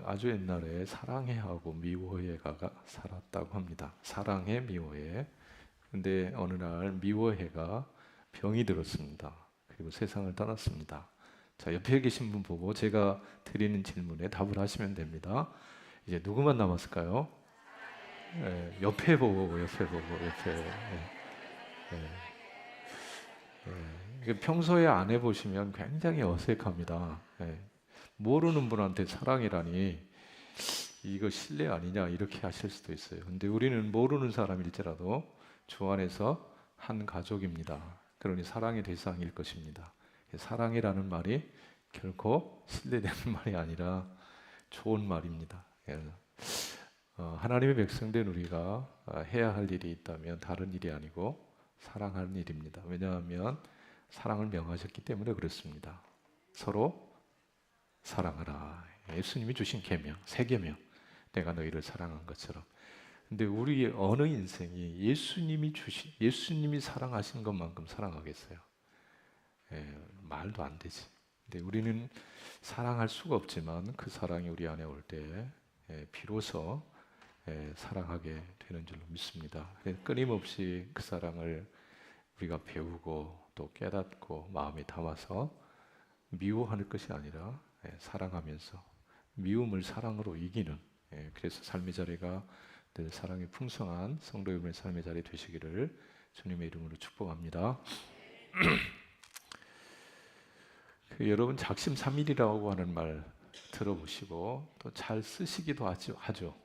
아주 옛날에 사랑해하고 미워해가 살았다고 합니다. 사랑해, 미워해. 근데 어느 날 미워해가 병이 들었습니다. 그리고 세상을 떠났습니다. 자, 옆에 계신 분 보고 제가 드리는 질문에 답을 하시면 됩니다. 이제 누구만 남았을까요? 옆에 보고, 옆에. 이게 평소에 안 해보시면 굉장히 어색합니다. 모르는 분한테 사랑이라니 이거 실례 아니냐 이렇게 하실 수도 있어요. 근데 우리는 모르는 사람일지라도 주 안에서 한 가족입니다. 그러니 사랑의 대상일 것입니다. 사랑이라는 말이 결코 실례되는 말이 아니라 좋은 말입니다. 하나님의 백성된 우리가 해야 할 일이 있다면 다른 일이 아니고 사랑하는 일입니다. 왜냐하면 사랑을 명하셨기 때문에 그렇습니다. 서로 사랑하라. 예수님이 주신 계명, 새 계명. 내가 너희를 사랑한 것처럼. 근데 우리의 어느 인생이 예수님이 사랑하신 것만큼 사랑하겠어요? 말도 안 되지. 근데 우리는 사랑할 수가 없지만 그 사랑이 우리 안에 올 때 비로소 사랑하게 되는 줄로 믿습니다. 끊임없이 그 사랑을 우리가 배우고 또 깨닫고 마음에 담아서 미워하는 것이 아니라 사랑하면서 미움을 사랑으로 이기는, 그래서 삶의 자리가 늘 사랑이 풍성한 성도 여러분의 삶의 자리 되시기를 주님의 이름으로 축복합니다. 여러분 작심삼일이라고 하는 말 들어보시고 또 잘 쓰시기도 하죠.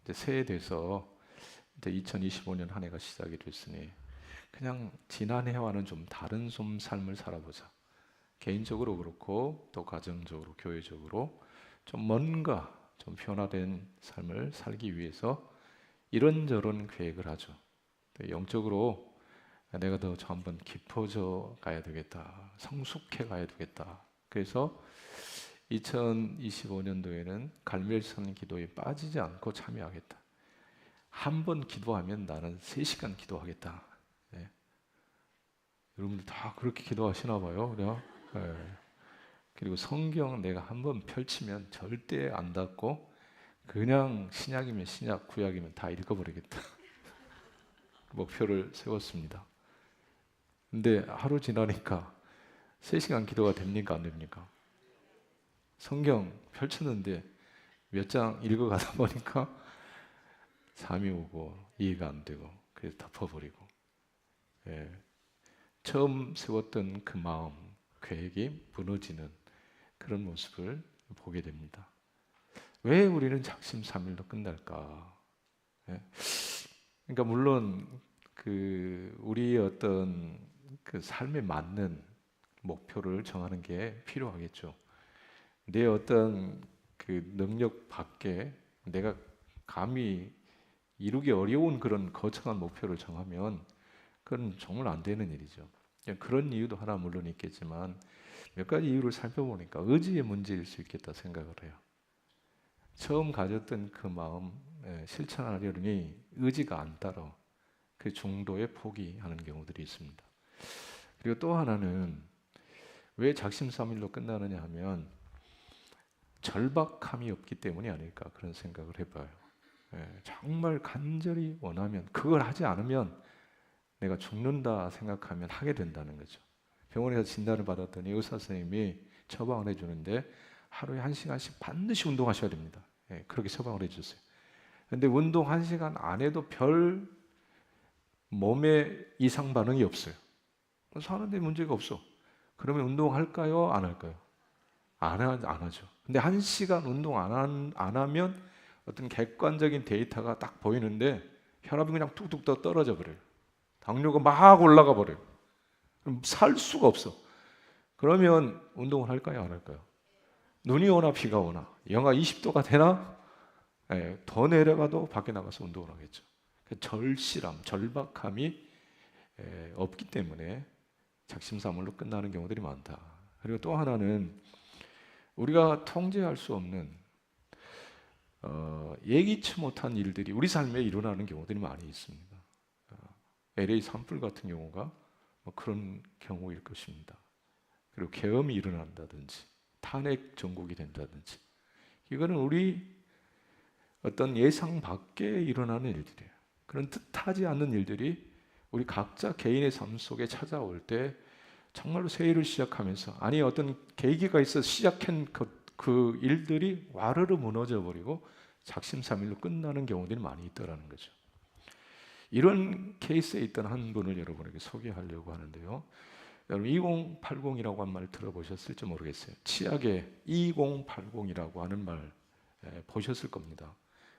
이제 새해 돼서 이제 2025년 한 해가 시작이 됐으니 그냥 지난해와는 좀 다른 삶을 살아보자. 개인적으로 그렇고 또 가정적으로, 교회적으로 좀 뭔가 좀 변화된 삶을 살기 위해서 이런저런 계획을 하죠. 영적으로 내가 더 한번 깊어져 가야 되겠다. 성숙해 가야 되겠다. 그래서 2025년도에는 갈멜선 기도에 빠지지 않고 참여하겠다. 한 번 기도하면 나는 3시간 기도하겠다. 여러분들 다 그렇게 기도하시나 봐요. 그냥. 그리고 성경 내가 한번 펼치면 절대 안 닫고 그냥 신약이면 신약, 구약이면 다 읽어버리겠다. 목표를 세웠습니다. 근데 하루 지나니까 3시간 기도가 됩니까? 안 됩니까? 성경 펼쳤는데 몇 장 읽어가다 보니까 잠이 오고 이해가 안 되고 그래서 덮어버리고, 처음 세웠던 그 마음, 계획이 무너지는 그런 모습을 보게 됩니다. 왜 우리는 작심삼일로 끝날까? 그러니까 물론 우리의 어떤 그 삶에 맞는 목표를 정하는 게 필요하겠죠. 내 어떤 그 능력 밖에 내가 감히 이루기 어려운 그런 거창한 목표를 정하면 그건 정말 안 되는 일이죠. 그런 이유도 하나 물론 있겠지만 몇 가지 이유를 살펴보니까 의지의 문제일 수 있겠다 생각을 해요. 처음 가졌던 그 마음 실천하려니 의지가 안 따라 그 중도에 포기하는 경우들이 있습니다. 그리고 또 하나는 왜 작심삼일로 끝나느냐 하면 절박함이 없기 때문이 아닐까 그런 생각을 해봐요. 정말 간절히 원하면, 그걸 하지 않으면 내가 죽는다 생각하면 하게 된다는 거죠. 병원에서 진단을 받았더니 의사 선생님이 처방을 해주는데 하루에 1시간씩 반드시 운동하셔야 됩니다. 그렇게 처방을 해주세요. 근데 운동 1시간 안 해도 별 몸에 이상 반응이 없어요. 그래서 하는데 문제가 없어. 그러면 운동할까요? 안 할까요? 안 하죠. 근데 1시간 운동 안 하면 어떤 객관적인 데이터가 딱 보이는데 혈압이 그냥 뚝뚝 떨어져 버려요. 당뇨가 막 올라가 버려요. 그럼 살 수가 없어. 그러면 운동을 할까요? 안 할까요? 눈이 오나 비가 오나 영하 20도가 되나? 더 내려가도 밖에 나가서 운동을 하겠죠. 절실함, 절박함이 없기 때문에 작심삼일로 끝나는 경우들이 많다. 그리고 또 하나는 우리가 통제할 수 없는 예기치 못한 일들이 우리 삶에 일어나는 경우들이 많이 있습니다. LA 산불 같은 경우가 그런 경우일 것입니다. 그리고 계엄이 일어난다든지 탄핵 정국이 된다든지 이거는 우리 어떤 예상 밖에 일어나는 일들이에요. 그런 뜻하지 않는 일들이 우리 각자 개인의 삶 속에 찾아올 때 정말로 새 일을 시작하면서, 아니 어떤 계기가 있어 시작한 그 일들이 와르르 무너져 버리고 작심삼일로 끝나는 경우들이 많이 있더라는 거죠. 이런 케이스에 있던 한 분을 여러분에게 소개하려고 하는데요. 여러분 2080이라고 한 말 들어보셨을지 모르겠어요. 치약에 2080이라고 하는 말 보셨을 겁니다.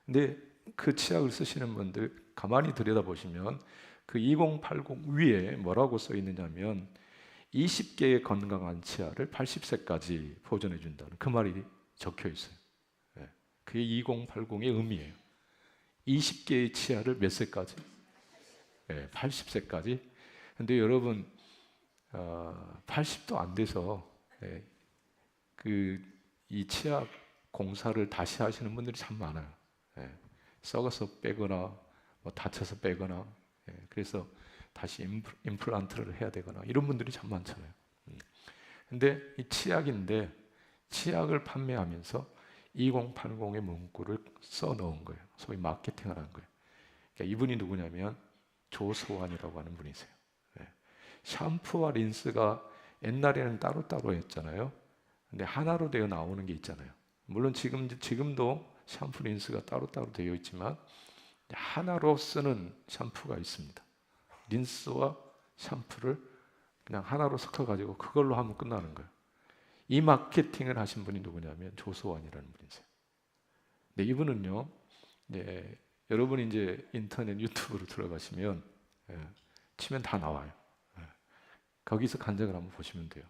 근데 그 치약을 쓰시는 분들 가만히 들여다보시면 그 2080 위에 뭐라고 써 있느냐면 20개의 건강한 치아를 80세까지 보존해 준다는 그 말이 적혀 있어요. 그게 2080의 의미예요. 20개의 치아를 몇 세까지? 80세까지. 근데 여러분 80도 안 돼서 이 치아 공사를 다시 하시는 분들이 참 많아요. 썩어서 빼거나 뭐 다쳐서 빼거나, 그래서 다시 임플란트를 해야 되거나 이런 분들이 참 많잖아요. 근데 이 치약인데 치약을 판매하면서 2080의 문구를 써 넣은 거예요. 소위 마케팅을 한 거예요. 그러니까 이분이 누구냐면 조소환이라고 하는 분이세요. 샴푸와 린스가 옛날에는 따로따로 했잖아요. 근데 하나로 되어 나오는 게 있잖아요. 물론 지금도 샴푸 린스가 따로따로 되어 있지만 하나로 쓰는 샴푸가 있습니다. 린스와 샴푸를 그냥 하나로 섞어가지고 그걸로 하면 끝나는 거예요. 이 마케팅을 하신 분이 누구냐면 조소환이라는 분이세요. 근데 이분은요, 여러분이 이제 인터넷 유튜브로 들어가시면 치면 다 나와요. 거기서 간증을 한번 보시면 돼요.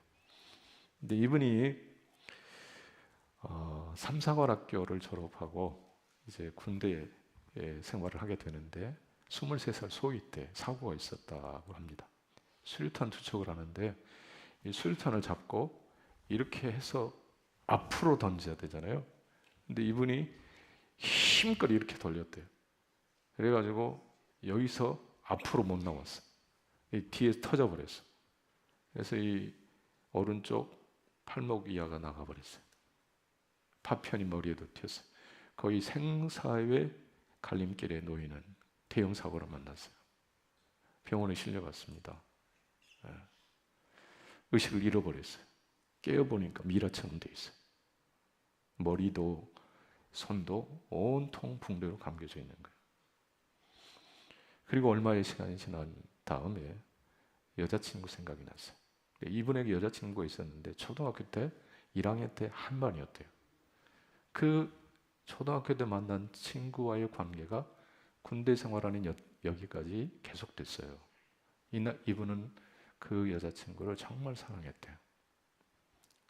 근데 이분이 삼사관학교를 졸업하고 이제 군대에 생활을 하게 되는데 23살 소위 때 사고가 있었다고 합니다. 수류탄 투척을 하는데 이 수류탄을 잡고 이렇게 해서 앞으로 던져야 되잖아요. 근데 이분이 힘껏 이렇게 돌렸대요. 그래가지고 여기서 앞으로 못 나왔어. 뒤에 터져버렸어. 그래서 이 오른쪽 팔목 이하가 나가버렸어요. 파편이 머리에도 튀었어요. 거의 생사의 갈림길에 놓이는 대형 사고를 만났어요. 병원에 실려갔습니다. 의식을 잃어버렸어요. 깨어보니까 미라처럼 돼 있어요. 머리도 손도 온통 붕대로 감겨져 있는 거예요. 그리고 얼마의 시간이 지난 다음에 여자친구 생각이 났어요. 이분에게 여자친구가 있었는데 초등학교 때 1학년 때 한반이었대요. 그 초등학교 때 만난 친구와의 관계가 군대 생활하는 여기까지 계속됐어요. 이분은 그 여자친구를 정말 사랑했대요.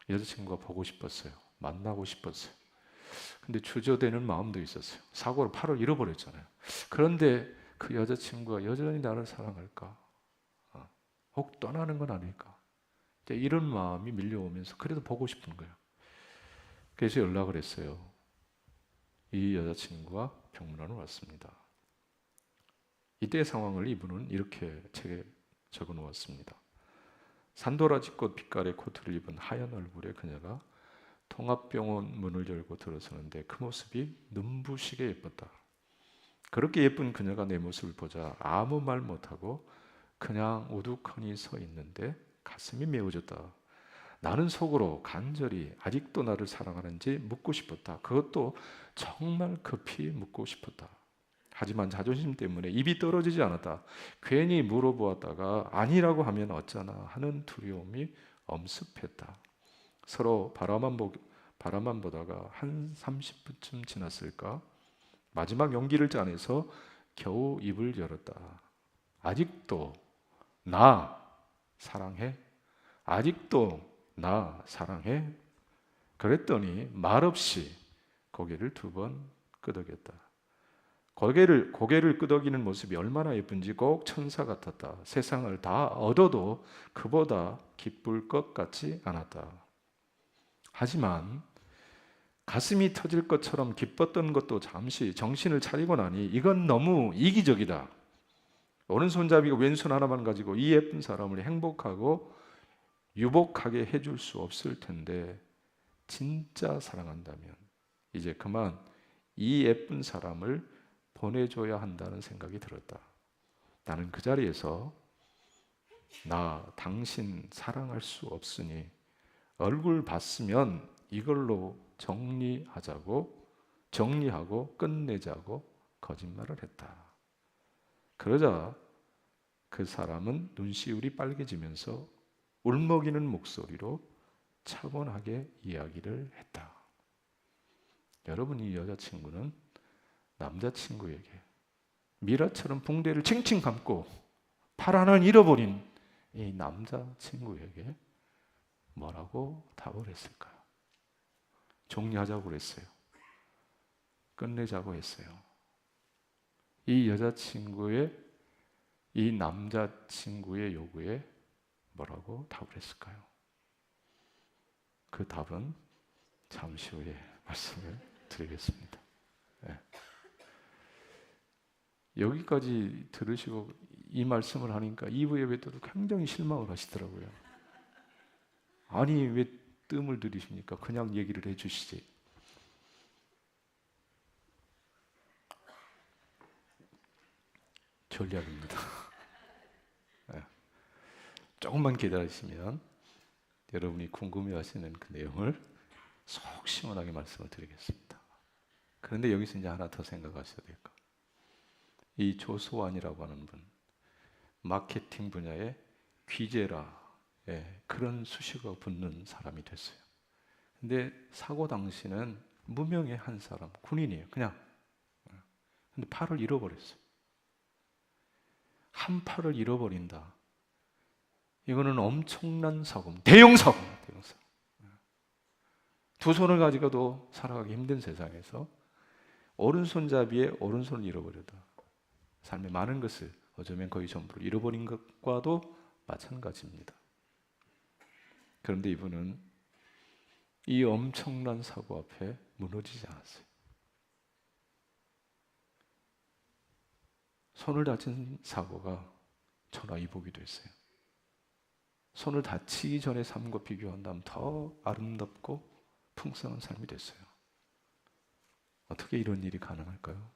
여자친구가 보고 싶었어요. 만나고 싶었어요. 근데 주저되는 마음도 있었어요. 사고로 팔을 잃어버렸잖아요. 그런데 그 여자친구가 여전히 나를 사랑할까? 혹 떠나는 건 아닐까? 이런 마음이 밀려오면서 그래도 보고 싶은 거예요. 그래서 연락을 했어요. 이 여자친구가 병문안으로 왔습니다. 이때의 상황을 이분은 이렇게 책에 적어 놓았습니다. 산도라지꽃 빛깔의 코트를 입은 하얀 얼굴의 그녀가 통합병원 문을 열고 들어서는데 그 모습이 눈부시게 예뻤다. 그렇게 예쁜 그녀가 내 모습을 보자 아무 말 못하고 그냥 우두커니 서 있는데 가슴이 메워졌다. 나는 속으로 간절히 아직도 나를 사랑하는지 묻고 싶었다. 그것도 정말 급히 묻고 싶었다. 하지만 자존심 때문에 입이 떨어지지 않았다. 괜히 물어보았다가 아니라고 하면 어쩌나 하는 두려움이 엄습했다. 서로 바라만 보다가 한 30분쯤 지났을까? 마지막 용기를 짜내서 겨우 입을 열었다. 아직도 나 사랑해? 아직도 나 사랑해? 그랬더니 말없이 고개를 2번 끄덕였다. 고개를 끄덕이는 모습이 얼마나 예쁜지 꼭 천사 같았다. 세상을 다 얻어도 그보다 기쁠 것 같지 않았다. 하지만 가슴이 터질 것처럼 기뻤던 것도 잠시 정신을 차리고 나니 이건 너무 이기적이다. 오른손잡이가 왼손 하나만 가지고 이 예쁜 사람을 행복하고 유복하게 해줄 수 없을 텐데 진짜 사랑한다면 이제 그만 이 예쁜 사람을 보내줘야 한다는 생각이 들었다. 나는 그 자리에서 나 당신 사랑할 수 없으니 얼굴 봤으면 이걸로 정리하고 끝내자고 거짓말을 했다. 그러자 그 사람은 눈시울이 빨개지면서 울먹이는 목소리로 차분하게 이야기를 했다. 여러분, 이 여자친구는 남자친구에게 미라처럼 붕대를 칭칭 감고 팔 하나는 잃어버린 이 남자친구에게 뭐라고 답을 했을까요? 정리하자고 그랬어요. 끝내자고 했어요. 이 남자친구의 요구에 뭐라고 답을 했을까요? 그 답은 잠시 후에 말씀을 드리겠습니다. 네. 여기까지 들으시고 이 말씀을 하니까 2부 예배 때도 굉장히 실망을 하시더라고요. 아니, 왜 뜸을 들이십니까? 그냥 얘기를 해주시지. 전략입니다. 네. 조금만 기다리시면 여러분이 궁금해하시는 그 내용을 속 시원하게 말씀을 드리겠습니다. 그런데 여기서 이제 하나 더 생각하셔야 될 거. 이 조소환이라고 하는 분, 마케팅 분야의 귀재라, 그런 수식어가 붙는 사람이 됐어요. 근데 사고 당시는 무명의 한 사람, 군인이에요. 그냥. 근데 팔을 잃어버렸어요. 한 팔을 잃어버린다. 이거는 엄청난 사고입니다. 대형 사고입니다. 대형 사고. 두 손을 가지고도 살아가기 힘든 세상에서 오른손잡이에 오른손을 잃어버려도 삶의 많은 것을 어쩌면 거의 전부를 잃어버린 것과도 마찬가지입니다. 그런데 이분은 이 엄청난 사고 앞에 무너지지 않았어요. 손을 다친 사고가 천하이복이 됐어요. 손을 다치기 전의 삶과 비교한다면 더 아름답고 풍성한 삶이 됐어요. 어떻게 이런 일이 가능할까요?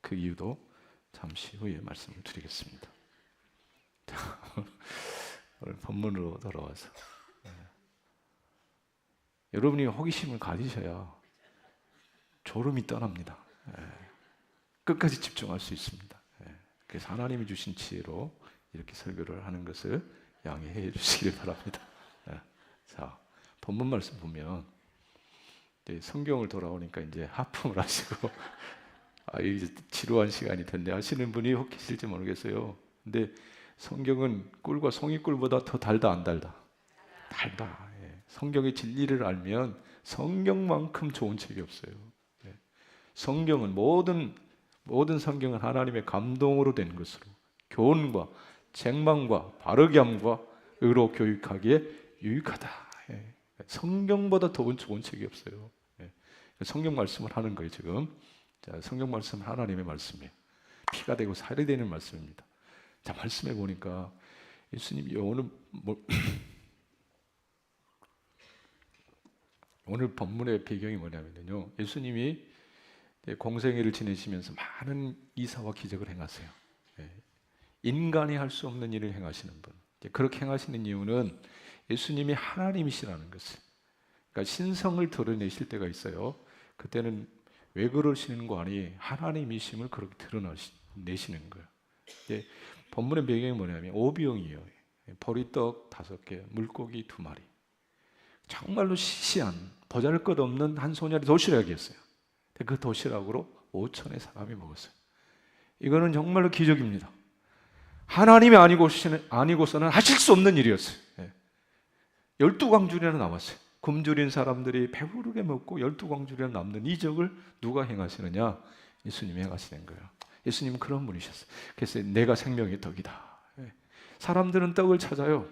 그 이유도 잠시 후에 말씀을 드리겠습니다. 오늘 본문으로 돌아와서 여러분이 호기심을 가지셔야 졸음이 떠납니다. 끝까지 집중할 수 있습니다. 그래서 하나님이 주신 지혜로 이렇게 설교를 하는 것을 양해해 주시길 바랍니다. 자, 본문 말씀 보면 성경을 돌아오니까 이제 하품을 하시고 이제 지루한 시간이 됐네 하시는 분이 혹 계실지 모르겠어요. 근데 성경은 꿀과 송이꿀보다 더 달다 안 달다? 달다. 성경의 진리를 알면 성경만큼 좋은 책이 없어요. 성경은 모든 성경은 하나님의 감동으로 된 것으로 교훈과 책망과 바르게 함과 의로 교육하기에 유익하다. 성경보다 더 좋은 책이 없어요. 성경 말씀을 하는 거예요 지금. 자, 성경 말씀은 하나님의 말씀이에요. 피가 되고 살이 되는 말씀입니다. 자, 말씀해 보니까 예수님이 오늘 본문의 배경이 뭐냐면요, 예수님이 공생애를 지내시면서 많은 이사와 기적을 행하세요. 인간이 할 수 없는 일을 행하시는 분. 그렇게 행하시는 이유는 예수님이 하나님이시라는 것을, 그러니까 신성을 드러내실 때가 있어요. 그때는 왜 그러시는 거 아니 하나님이심을 그렇게 드러내시는 거예요. 본문의 배경이 뭐냐면 오병이에요. 보리떡 5개, 물고기 2마리. 정말로 시시한 보잘것없는 한 소녀의 도시락이었어요. 그 도시락으로 5천의 사람이 먹었어요. 이거는 정말로 기적입니다. 하나님이 아니고서는 하실 수 없는 일이었어요. 12광줄이나 나왔어요. 굶주린 사람들이 배부르게 먹고 12광줄이나 남는 이적을 누가 행하시느냐? 예수님이 행하시는 거예요. 예수님은 그런 분이셨어요. 그래서 내가 생명의 떡이다. 사람들은 떡을 찾아요.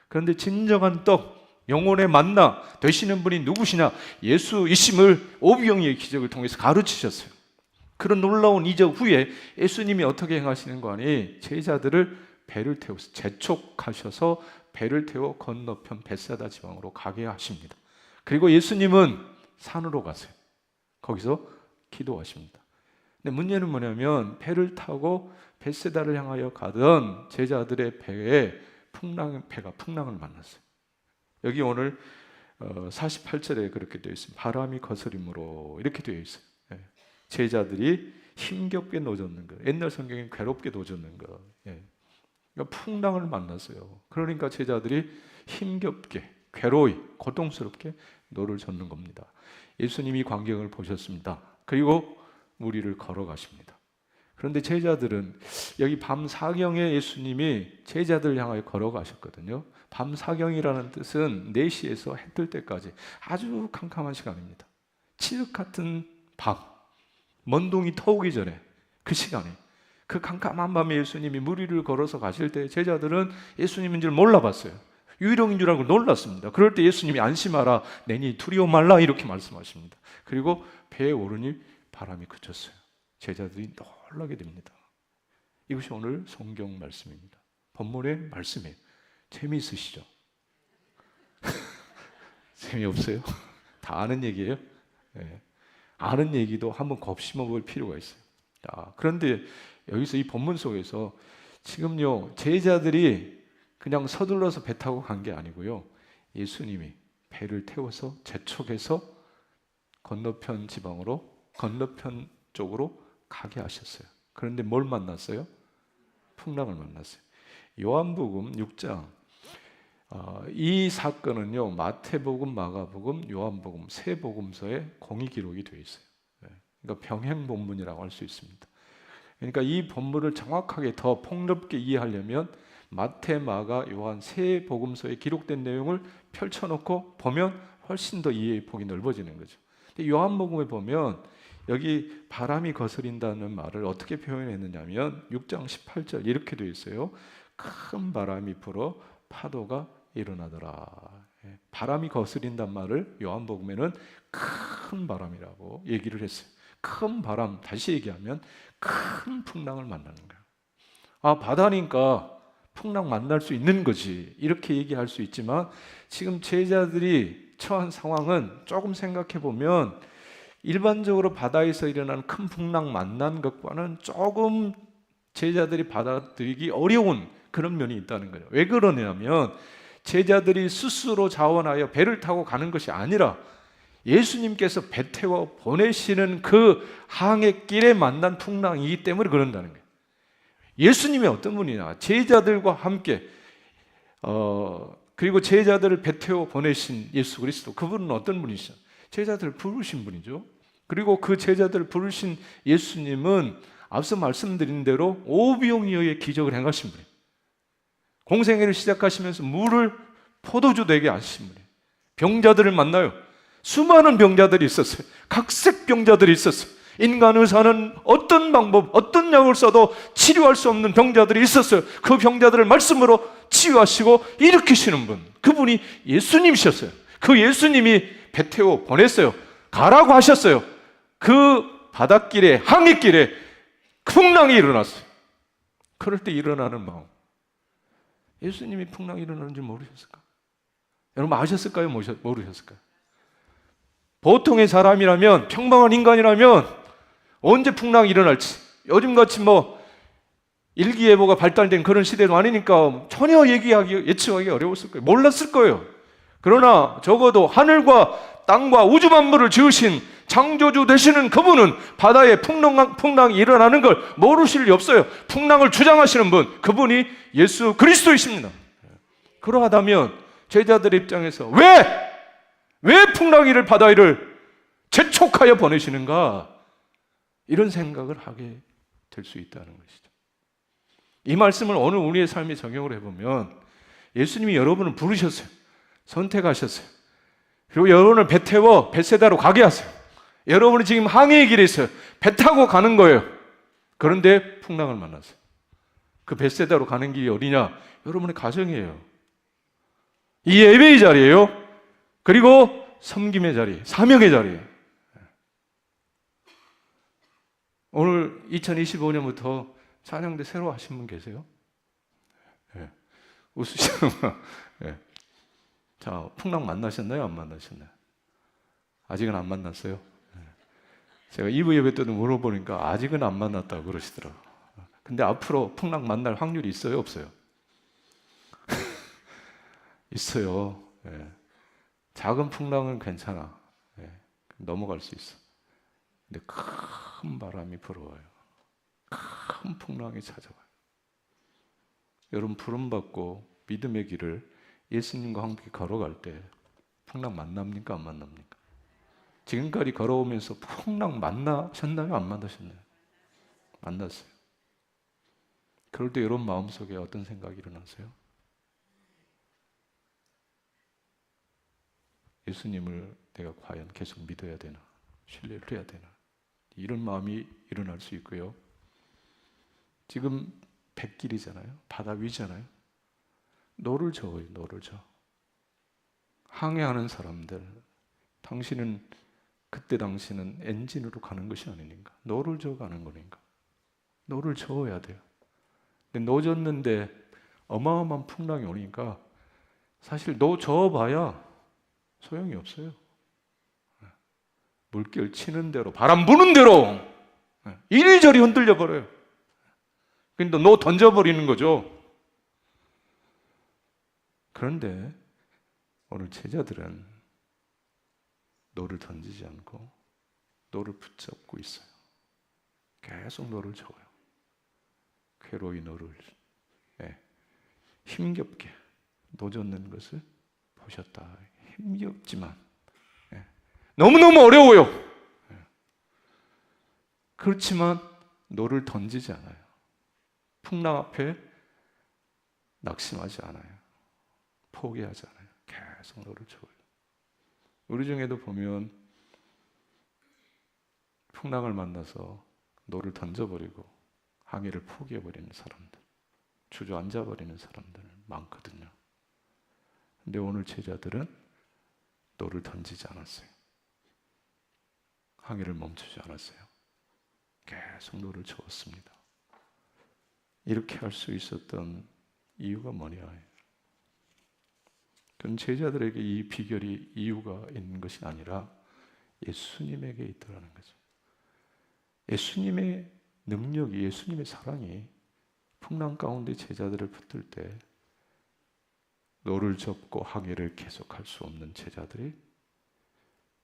그런데 진정한 떡, 영혼의 만나 되시는 분이 누구시냐? 예수이심을 오병이의 기적을 통해서 가르치셨어요. 그런 놀라운 이적 후에 예수님이 어떻게 행하시는 거 아니? 제자들을 배를 태워서 재촉하셔서 배를 태워 건너편 벳사다 지방으로 가게 하십니다. 그리고 예수님은 산으로 가세요. 거기서 기도하십니다. 근데 문제는 뭐냐면 배를 타고 벳세다를 향하여 가던 제자들의 배가 풍랑을 만났어요. 여기 오늘 48절에 그렇게 되어 있습니다. 바람이 거스림으로 이렇게 되어 있어요. 예. 제자들이 힘겹게 노젓는 거. 옛날 성경엔 괴롭게 노젓는 거. 예. 그러니까 풍랑을 만났어요. 그러니까 제자들이 힘겹게, 괴로이, 고통스럽게 노를 젓는 겁니다. 예수님이 광경을 보셨습니다. 그리고 무리를 걸어가십니다. 그런데 제자들은 여기 밤 사경에 예수님이 제자들 향하여 걸어가셨거든요. 밤 사경이라는 뜻은 4시에서 해 뜰 때까지 아주 캄캄한 시간입니다. 칠흑 같은 밤, 먼동이 터오기 전에 그 시간에, 그 캄캄한 밤에 예수님이 무리를 걸어서 가실 때 제자들은 예수님인 줄 몰라봤어요. 유일용인 줄 알고 놀랐습니다. 그럴 때 예수님이 안심하라, 내니 두려워 말라 이렇게 말씀하십니다. 그리고 배에 오르니 바람이 그쳤어요. 제자들이 놀라게 됩니다. 이것이 오늘 성경 말씀입니다. 본문의 말씀이에요. 재미있으시죠? 재미없어요? 다 아는 얘기예요? 네. 아는 얘기도 한번 곱씹어 볼 필요가 있어요. 자, 그런데 여기서 이 본문 속에서 지금요, 제자들이 그냥 서둘러서 배 타고 간 게 아니고요, 예수님이 배를 태워서 재촉해서 건너편 쪽으로 가게 하셨어요. 그런데 뭘 만났어요? 풍랑을 만났어요. 요한복음 6장, 이 사건은요, 마태복음, 마가복음, 요한복음 세 복음서에 공히 기록이 되어 있어요. 그러니까 병행 본문이라고 할 수 있습니다. 그러니까 이 본문을 정확하게 더 폭넓게 이해하려면 마태, 마가, 요한 세 복음서에 기록된 내용을 펼쳐놓고 보면 훨씬 더 이해의 폭이 넓어지는 거죠. 근데 요한복음에 보면 여기 바람이 거스린다는 말을 어떻게 표현했느냐면 6장 18절 이렇게 되어 있어요. 큰 바람이 불어 파도가 일어나더라. 바람이 거스린다는 말을 요한복음에는 큰 바람이라고 얘기를 했어요. 큰 바람, 다시 얘기하면 큰 풍랑을 만나는 거예요. 아, 바다니까 풍랑 만날 수 있는 거지, 이렇게 얘기할 수 있지만 지금 제자들이 처한 상황은 조금 생각해 보면 일반적으로 바다에서 일어나는 큰 풍랑 만난 것과는 조금 제자들이 받아들이기 어려운 그런 면이 있다는 거예요. 왜 그러냐면 제자들이 스스로 자원하여 배를 타고 가는 것이 아니라 예수님께서 배 태워 보내시는 그 항해길에 만난 풍랑이기 때문에 그런다는 거예요. 예수님이 어떤 분이냐? 제자들과 함께 그리고 제자들을 배 태워 보내신 예수 그리스도, 그분은 어떤 분이시죠? 제자들을 부르신 분이죠. 그리고 그 제자들을 부르신 예수님은 앞서 말씀드린 대로 오병이어의 기적을 행하신 분이에요. 공생애를 시작하시면서 물을 포도주 되게 하신 분이에요. 병자들을 만나요. 수많은 병자들이 있었어요. 각색 병자들이 있었어요. 인간 의사는 어떤 방법, 어떤 약을 써도 치료할 수 없는 병자들이 있었어요. 그 병자들을 말씀으로 치유하시고 일으키시는 분, 그분이 예수님이셨어요. 그 예수님이 배 태워 보냈어요. 가라고 하셨어요. 그 바닷길에, 항해길에 풍랑이 일어났어요. 그럴 때 일어나는 마음, 예수님이 풍랑이 일어나는 줄 모르셨을까? 여러분 아셨을까요? 모르셨을까요? 보통의 사람이라면, 평범한 인간이라면 언제 풍랑이 일어날지, 요즘같이 일기예보가 발달된 그런 시대도 아니니까 전혀 예측하기 어려웠을 거예요. 몰랐을 거예요. 그러나 적어도 하늘과 땅과 우주 만물을 지으신 창조주 되시는 그분은 바다에 풍랑이 일어나는 걸 모르실 리 없어요. 풍랑을 주장하시는 분, 그분이 예수 그리스도이십니다. 그러하다면 제자들의 입장에서 왜 풍랑이를, 바다를 재촉하여 보내시는가, 이런 생각을 하게 될 수 있다는 것이죠. 이 말씀을 오늘 우리의 삶에 적용을 해보면 예수님이 여러분을 부르셨어요. 선택하셨어요. 그리고 여러분을 배 태워 벳세다로 가게 하세요. 여러분이 지금 항해의 길에 있어요. 배 타고 가는 거예요. 그런데 풍랑을 만났어요. 그 벳세다로 가는 길이 어디냐? 여러분의 가정이에요. 이 예배의 자리예요. 그리고 섬김의 자리, 사명의 자리예요. 오늘 2025년부터 찬양대 새로 하신 분 계세요? 네. 웃으시는구나. 네. 자, 풍랑 만나셨나요? 안 만나셨나요? 아직은 안 만났어요. 제가 2부 예배 때도 물어보니까 아직은 안 만났다고 그러시더라고요. 근데 앞으로 풍랑 만날 확률이 있어요, 없어요? 있어요. 예. 작은 풍랑은 괜찮아. 예. 넘어갈 수 있어. 근데 큰 바람이 불어와요. 큰 풍랑이 찾아와요. 여러분 부름받고 믿음의 길을 예수님과 함께 걸어갈 때 풍랑 만납니까? 안 만납니까? 지금까지 걸어오면서 풍랑 만나셨나요? 안 만나셨나요? 만났어요. 그럴 때 여러분 마음속에 어떤 생각이 일어나세요? 예수님을 내가 과연 계속 믿어야 되나? 신뢰를 해야 되나? 이런 마음이 일어날 수 있고요. 지금 백길이잖아요. 바다 위잖아요. 노를 저어요. 노를 저어. 항해하는 사람들, 그때 당시는 엔진으로 가는 것이 아니니까 노를 저어 가는 거니까 노를 저어야 돼요. 근데 노 젓는데 어마어마한 풍랑이 오니까 사실 노 저어봐야 소용이 없어요. 물결 치는 대로, 바람 부는 대로 이리저리 흔들려 버려요. 그러니까 노 던져버리는 거죠. 그런데 오늘 제자들은 노를 던지지 않고 노를 붙잡고 있어요. 계속 노를 저어요. 괴로이 노를 힘겹게 노 젓는 것을 보셨다. 힘겹지만 너무너무 어려워요. 그렇지만 노를 던지지 않아요. 풍랑 앞에 낙심하지 않아요. 포기하지 않아요. 계속 노를 저어요. 우리 중에도 보면 풍랑을 만나서 노를 던져버리고 항해를 포기해버리는 사람들, 주저앉아버리는 사람들 많거든요. 근데 오늘 제자들은 노를 던지지 않았어요. 항해를 멈추지 않았어요. 계속 노를 저었습니다. 이렇게 할 수 있었던 이유가 뭐냐? 그건 제자들에게 이 비결이 이유가 있는 것이 아니라 예수님에게 있더라는 거죠. 예수님의 능력이, 예수님의 사랑이 풍랑 가운데 제자들을 붙들 때 노를 접고 항해를 계속할 수 없는 제자들이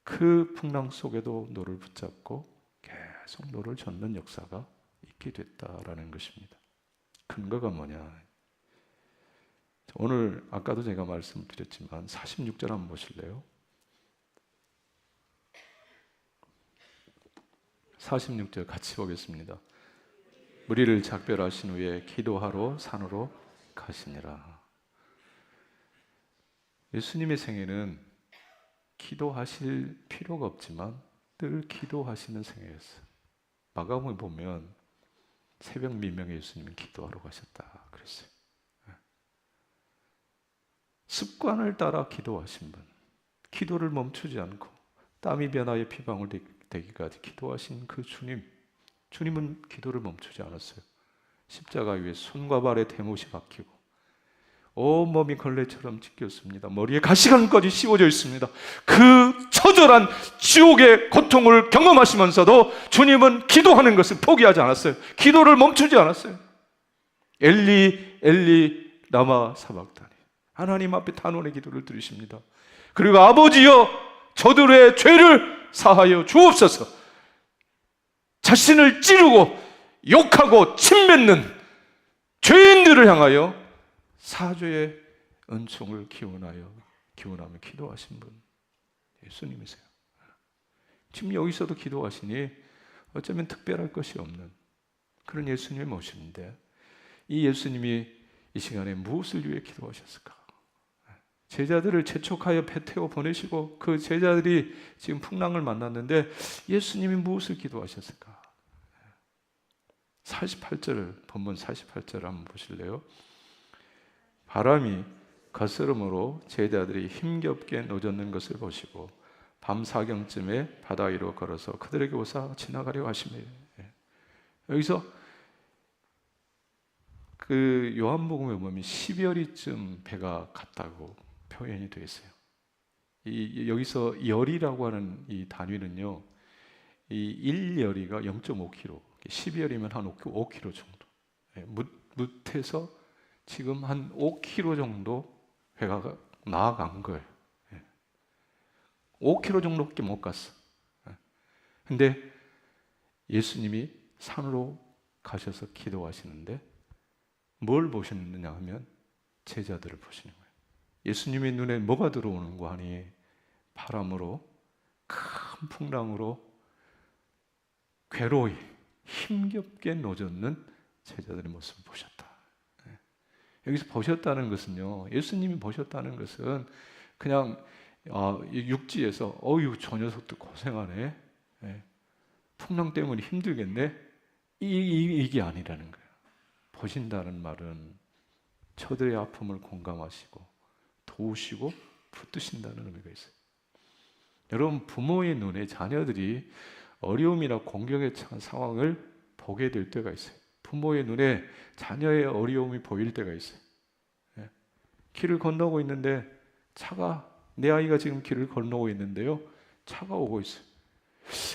그 풍랑 속에도 노를 붙잡고 계속 노를 젓는 역사가 있게 됐다라는 것입니다. 근거가 뭐냐? 오늘 아까도 제가 말씀드렸지만 46절 한번 보실래요? 46절 같이 보겠습니다. 무리를 작별하신 후에 기도하러 산으로 가시니라. 예수님의 생애는 기도하실 필요가 없지만 늘 기도하시는 생애였어요. 마가복음에 보면 새벽 미명에 예수님은 기도하러 가셨다 그랬어요. 습관을 따라 기도하신 분, 기도를 멈추지 않고 땀이 변하여 피방울 되기까지 기도하신 그 주님은 기도를 멈추지 않았어요. 십자가 위에 손과 발에 대못이 박히고 온몸이 걸레처럼 찢겼습니다. 머리에 가시관까지 씌워져 있습니다. 그 처절한 지옥의 고통을 경험하시면서도 주님은 기도하는 것을 포기하지 않았어요. 기도를 멈추지 않았어요. 엘리 엘리 라마 사박다니, 하나님 앞에 단원의 기도를 들으십니다. 그리고 아버지여 저들의 죄를 사하여 주옵소서. 자신을 찌르고 욕하고 침뱉는 죄인들을 향하여 사죄의 은총을 기원하며 기도하신 분 예수님이세요. 지금 여기서도 기도하시니 어쩌면 특별할 것이 없는 그런 예수님을 모시는데, 이 예수님이 이 시간에 무엇을 위해 기도하셨을까? 제자들을 재촉하여 배 태워 보내시고 그 제자들이 지금 풍랑을 만났는데 예수님이 무엇을 기도하셨을까? 48절, 본문 48절 한번 보실래요? 바람이 거스름으로 제자들이 힘겹게 노젓는 것을 보시고 밤 사경쯤에 바다 위로 걸어서 그들에게 오사 지나가려 하시며, 여기서 그 요한복음에 보면 10여리쯤 배가 갔다고 표현이 되어 있어요. 여기서 열이라고 하는 이 단위는요, 이 1열이가 0.5kg, 12열이면 한 5kg 정도. 뭇에서 지금 한 5kg 정도 회가 나아간 거예요. 5kg 정도밖에 못 갔어. 근데 예수님이 산으로 가셔서 기도하시는데 뭘 보셨느냐 하면 제자들을 보시는 거예요. 예수님의 눈에 뭐가 들어오는 거 하니 바람으로, 큰 풍랑으로 괴로이 힘겹게 노젓는 제자들의 모습을 보셨다. 여기서 보셨다는 것은요, 예수님이 보셨다는 것은 그냥 육지에서 어휴 저 녀석도 고생하네, 풍랑 때문에 힘들겠네, 이게 아니라는 거예요. 보신다는 말은 저들의 아픔을 공감하시고 도우시고 붙드신다는 의미가 있어요. 여러분, 부모의 눈에 자녀들이 어려움이나 공경에 처한 상황을 보게 될 때가 있어요. 부모의 눈에 자녀의 어려움이 보일 때가 있어요. 길을 건너고 있는데 내 아이가 지금 길을 건너고 있는데요, 차가 오고 있어요.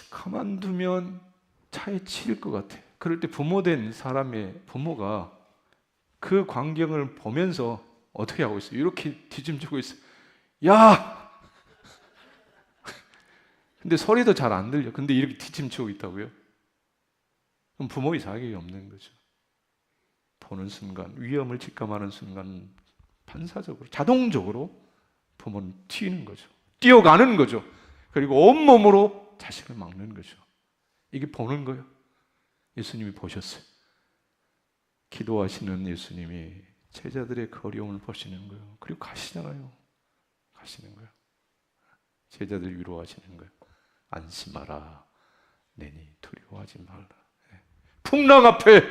가만두면 차에 치일 것 같아. 그럴 때 부모된 사람의 부모가 그 광경을 보면서 어떻게 하고 있어요? 이렇게 뒤짐지고 있어요. 야! 근데 소리도 잘 안 들려. 근데 이렇게 뒤짐치고 있다고요? 그럼 부모의 자격이 없는 거죠. 보는 순간, 위험을 직감하는 순간 반사적으로, 자동적으로 부모는 튀는 거죠. 뛰어가는 거죠. 그리고 온몸으로 자식을 막는 거죠. 이게 보는 거예요. 예수님이 보셨어요. 기도하시는 예수님이 제자들의 그 어려움을 보시는 거예요. 그리고 가시잖아요. 가시는 거예요. 제자들 위로하시는 거예요. 안심하라. 내니 두려워하지 말라. 풍랑 앞에,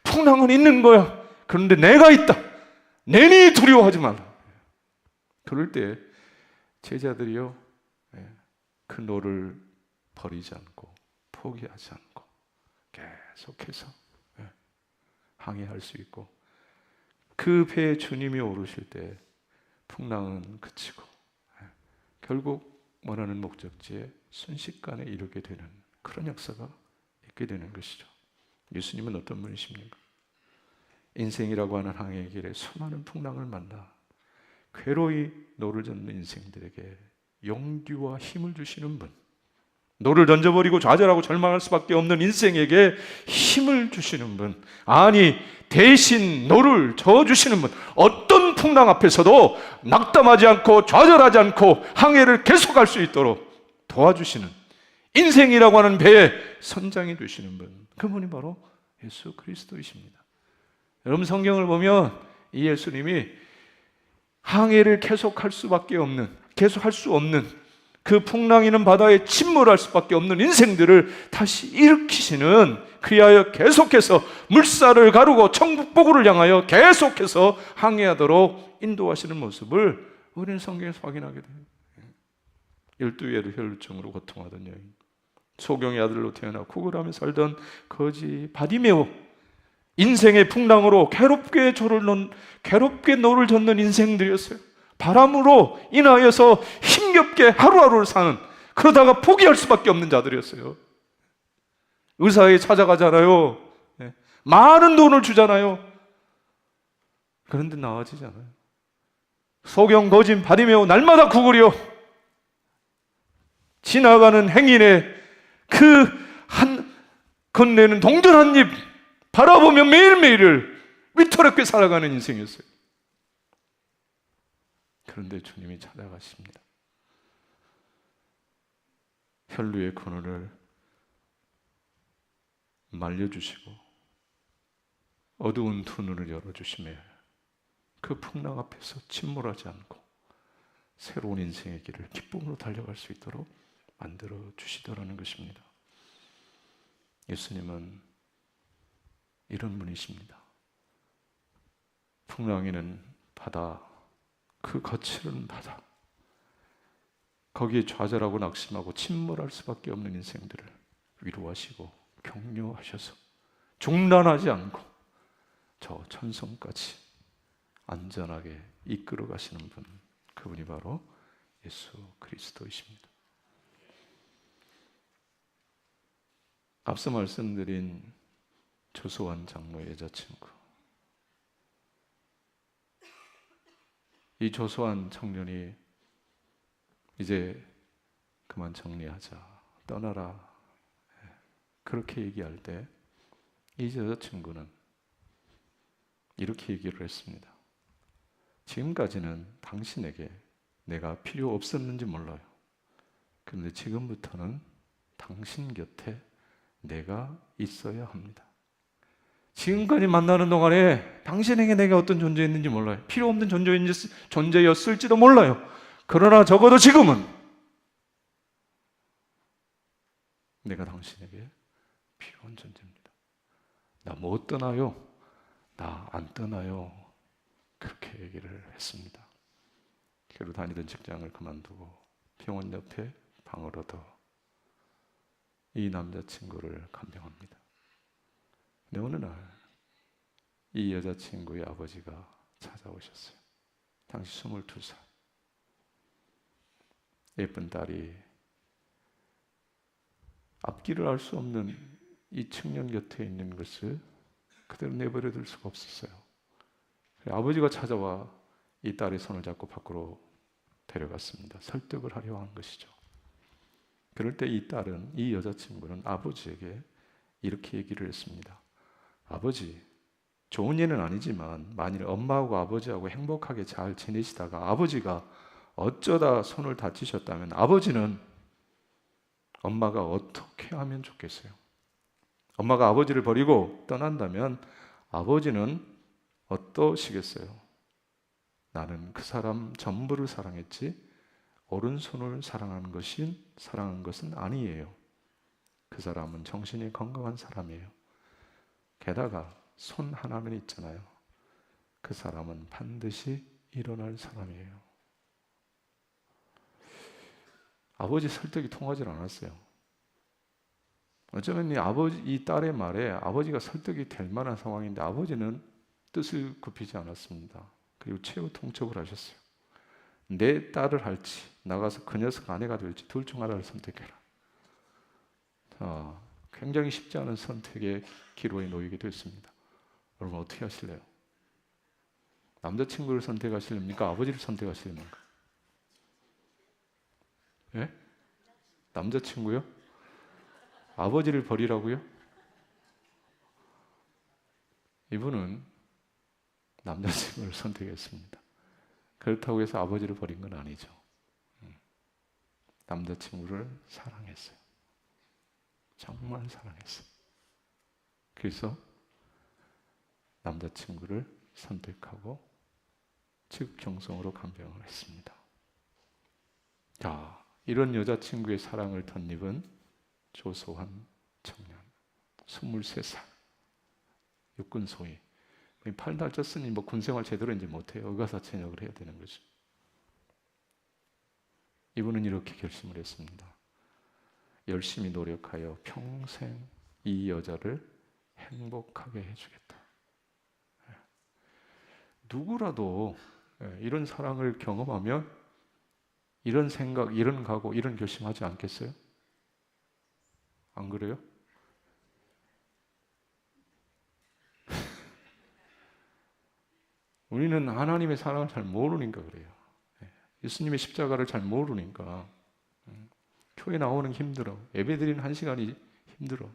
풍랑은 있는 거야. 그런데 내가 있다. 내니 두려워하지 말라. 그럴 때 제자들이요, 그 노를 버리지 않고 포기하지 않고 계속해서 항해할 수 있고, 그 배에 주님이 오르실 때 풍랑은 그치고 결국 원하는 목적지에 순식간에 이르게 되는 그런 역사가 있게 되는 것이죠. 예수님은 어떤 분이십니까? 인생이라고 하는 항해의 길에 수많은 풍랑을 만나 괴로이 노를 젓는 인생들에게 용기와 힘을 주시는 분, 노를 던져버리고 좌절하고 절망할 수밖에 없는 인생에게 힘을 주시는 분, 아니 대신 노를 저어주시는 분, 어떤 풍랑 앞에서도 낙담하지 않고 좌절하지 않고 항해를 계속할 수 있도록 도와주시는, 인생이라고 하는 배에 선장해 주시는 분, 그분이 바로 예수 그리스도이십니다. 여러분, 성경을 보면 이 예수님이 항해를 계속할 수밖에 없는, 계속할 수 없는, 그 풍랑이는 바다에 침몰할 수밖에 없는 인생들을 다시 일으키시는, 그리하여 계속해서 물살을 가르고 천국보고를 향하여 계속해서 항해하도록 인도하시는 모습을 우리는 성경에서 확인하게 돼요. 12회를 혈루증으로 고통하던 여인, 소경의 아들로 태어나 구걸하며 살던 거지 바디메오, 인생의 풍랑으로 괴롭게 노를 젓는 인생들이었어요. 바람으로 인하여서 힘겹게 하루하루를 사는, 그러다가 포기할 수밖에 없는 자들이었어요. 의사에 찾아가잖아요. 많은 돈을 주잖아요. 그런데 나아지지 않아요. 소경, 거진, 바디메오 날마다 구걸이요. 지나가는 행인의 그 건네는 동전 한 입 바라보며 매일매일을 위태롭게 살아가는 인생이었어요. 그런데 주님이 찾아가십니다. 혈루의 그늘을 말려주시고 어두운 두 눈을 열어주시며 그 풍랑 앞에서 침몰하지 않고 새로운 인생의 길을 기쁨으로 달려갈 수 있도록 만들어 주시더라는 것입니다. 예수님은 이런 분이십니다. 풍랑에는 바다, 그 거칠은 바다, 거기에 좌절하고 낙심하고 침몰할 수밖에 없는 인생들을 위로하시고 격려하셔서 중단하지 않고 저 천성까지 안전하게 이끌어 가시는 분, 그분이 바로 예수 그리스도이십니다. 앞서 말씀드린 조소환 장로의 여자친구, 이 조소환 청년이 이제 그만 정리하자, 떠나라, 그렇게 얘기할 때 이 여자친구는 이렇게 얘기를 했습니다. 지금까지는 당신에게 내가 필요 없었는지 몰라요. 그런데 지금부터는 당신 곁에 내가 있어야 합니다. 지금까지 만나는 동안에 당신에게 내가 어떤 존재였는지 몰라요. 필요 없는 존재였을지도 몰라요. 그러나 적어도 지금은 내가 당신에게 필요한 존재입니다. 나 못 떠나요? 나 안 떠나요? 그렇게 얘기를 했습니다. 그리고 다니던 직장을 그만두고 병원 옆에 방을 얻어 이 남자친구를 간병합니다. 근데 어느 날 이 여자친구의 아버지가 찾아오셨어요. 당시 22살. 예쁜 딸이 앞길을 알 수 없는 이 청년 곁에 있는 것을 그대로 내버려 둘 수가 없었어요. 아버지가 찾아와 이 딸의 손을 잡고 밖으로 데려갔습니다. 설득을 하려 한 것이죠. 그럴 때 이 딸은, 이 여자친구는 아버지에게 이렇게 얘기를 했습니다. 아버지, 좋은 일은 아니지만 만일 엄마하고 아버지하고 행복하게 잘 지내시다가 아버지가 어쩌다 손을 다치셨다면 아버지는 엄마가 어떻게 하면 좋겠어요? 엄마가 아버지를 버리고 떠난다면 아버지는 어떠시겠어요? 나는 그 사람 전부를 사랑했지 오른손을 사랑한 것은 아니에요. 그 사람은 정신이 건강한 사람이에요. 게다가 손 하나는 있잖아요. 그 사람은 반드시 일어날 사람이에요. 아버지 설득이 통하지 않았어요. 어쩌면 이 딸의 말에 아버지가 설득이 될 만한 상황인데 아버지는 뜻을 굽히지 않았습니다. 그리고 최후 통첩을 하셨어요. 내 딸을 할지 나가서 그 녀석 아내가 될지 둘 중 하나를 선택해라. 굉장히 쉽지 않은 선택의 기로에 놓이게 됐습니다. 여러분 어떻게 하실래요? 남자친구를 선택하실랍니까? 아버지를 선택하실랍니까? 예? 남자친구요? 아버지를 버리라고요? 이분은 남자친구를 선택했습니다. 그렇다고 해서 아버지를 버린 건 아니죠. 남자친구를 사랑했어요. 정말 사랑했어요. 그래서 남자친구를 선택하고 즉경성으로 간병을 했습니다. 자, 이런 여자친구의 사랑을 덧입은 조소환 청년 23살 육군 소위 팔 다쳤으니 군생활 제대로 이제 못해요. 의가사천역을 해야 되는 거죠. 이분은 이렇게 결심을 했습니다. 열심히 노력하여 평생 이 여자를 행복하게 해주겠다. 누구라도 이런 사랑을 경험하면 이런 생각, 이런 각오, 이런 결심하지 않겠어요? 안 그래요? 우리는 하나님의 사랑을 잘 모르니까 그래요. 예수님의 십자가를 잘 모르니까 교회 나오는 게 힘들어. 예배드리는 1시간이 힘들어.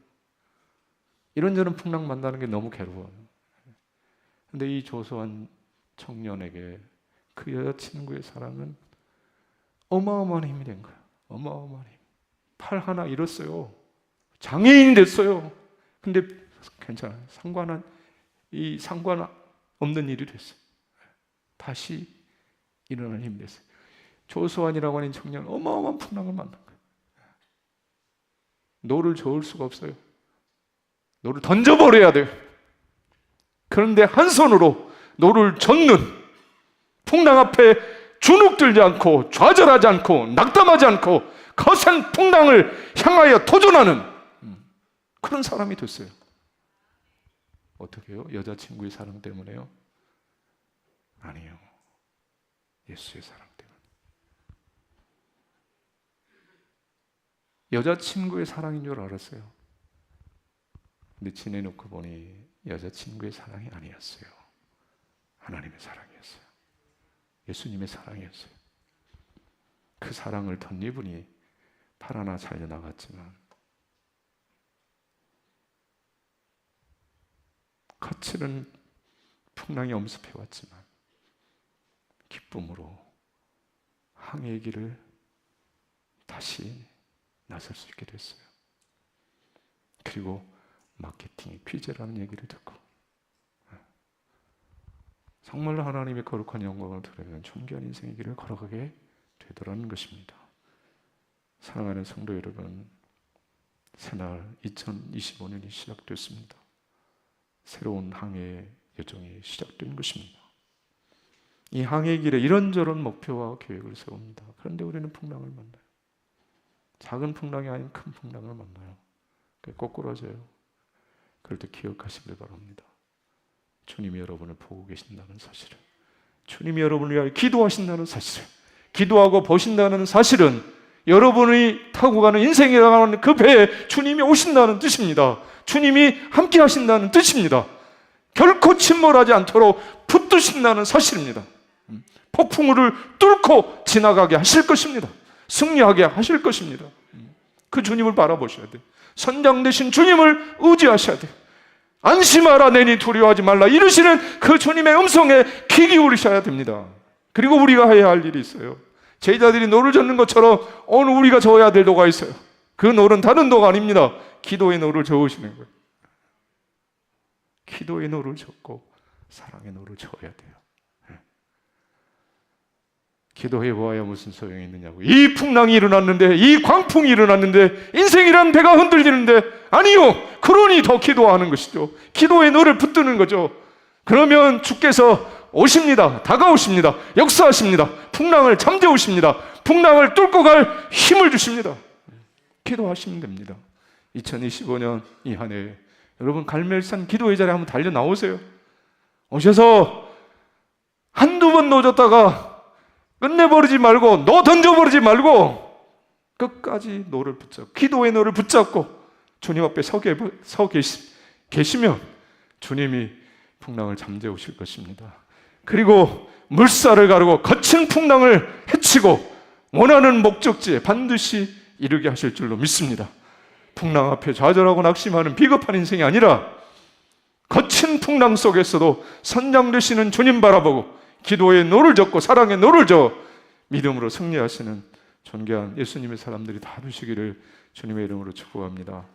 이런저런 풍랑 만나는 게 너무 괴로워요. 근데 이 조소한 청년에게 그 여자친구의 사랑은 어마어마한 힘이 된 거야. 어마어마한 힘. 팔 하나 잃었어요. 장애인이 됐어요. 근데 괜찮아요. 상관 없는 일이 됐어요. 다시 일어나는 힘이 됐어요. 조소환이라고 하는 청년은 어마어마한 풍랑을 만난 거예요. 노를 저을 수가 없어요. 노를 던져버려야 돼요. 그런데 한 손으로 노를 젓는, 풍랑 앞에 주눅들지 않고 좌절하지 않고 낙담하지 않고 거센 풍랑을 향하여 도전하는 그런 사람이 됐어요. 어떻게 해요? 여자친구의 사랑 때문에요? 아니요. 예수의 사랑 때문에. 여자친구의 사랑인 줄 알았어요. 근데 지내놓고 보니 여자친구의 사랑이 아니었어요. 하나님의 사랑이었어요. 예수님의 사랑이었어요. 그 사랑을 덧입으니 팔 하나 잘려나갔지만 거칠은 풍랑이 엄습해왔지만 기쁨으로 항해의 길을 다시 나설 수 있게 됐어요. 그리고 마케팅의 귀재라는 얘기를 듣고 정말로 하나님의 거룩한 영광을 드러내는 존귀한 인생의 길을 걸어가게 되더라는 것입니다. 사랑하는 성도 여러분, 새날 2025년이 시작됐습니다. 새로운 항해의 여정이 시작된 것입니다. 이 항해의 길에 이런저런 목표와 계획을 세웁니다. 그런데 우리는 풍랑을 만나요. 작은 풍랑이 아닌 큰 풍랑을 만나요. 꼬꾸라져요. 그럴 때 기억하시길 바랍니다. 주님이 여러분을 보고 계신다는 사실을, 주님이 여러분을 위하여 기도하신다는 사실을, 기도하고 보신다는 사실은 여러분이 타고 가는 인생이라는 그 배에 주님이 오신다는 뜻입니다. 주님이 함께 하신다는 뜻입니다. 결코 침몰하지 않도록 붙드신다는 사실입니다. 폭풍우를 뚫고 지나가게 하실 것입니다. 승리하게 하실 것입니다. 그 주님을 바라보셔야 돼요. 선장 되신 주님을 의지하셔야 돼요. 안심하라 내니 두려워하지 말라 이르시는 그 주님의 음성에 귀 기울이셔야 됩니다. 그리고 우리가 해야 할 일이 있어요. 제자들이 노를 젓는 것처럼 오늘 우리가 저어야 될 도가 있어요. 그 노는 다른 도가 아닙니다. 기도의 노를 저으시는 거예요. 기도의 노를 젓고 사랑의 노를 저어야 돼요. 기도해 보아야 무슨 소용이 있느냐고. 이 풍랑이 일어났는데, 이 광풍이 일어났는데, 인생이란 배가 흔들리는데, 아니요, 그러니 더 기도하는 것이죠. 기도의 노를 붙드는 거죠. 그러면 주께서 오십니다. 다가오십니다. 역사하십니다. 풍랑을 잠재우십니다. 풍랑을 뚫고 갈 힘을 주십니다. 기도하시면 됩니다. 2025년 이 한 해 여러분 갈멜산 기도의 자리에 한번 달려 나오세요. 오셔서 한두 번 놓쳤다가 끝내버리지 말고, 너 던져버리지 말고 끝까지 노를 붙잡고, 기도의 노를 붙잡고 주님 앞에 서 계시면 주님이 풍랑을 잠재우실 것입니다. 그리고 물살을 가르고 거친 풍랑을 헤치고 원하는 목적지에 반드시 이르게 하실 줄로 믿습니다. 풍랑 앞에 좌절하고 낙심하는 비겁한 인생이 아니라 거친 풍랑 속에서도 선장 되시는 주님 바라보고 기도의 노를 젓고 사랑의 노를 저어 믿음으로 승리하시는 존귀한 예수님의 사람들이 다 되시기를 주님의 이름으로 축복합니다.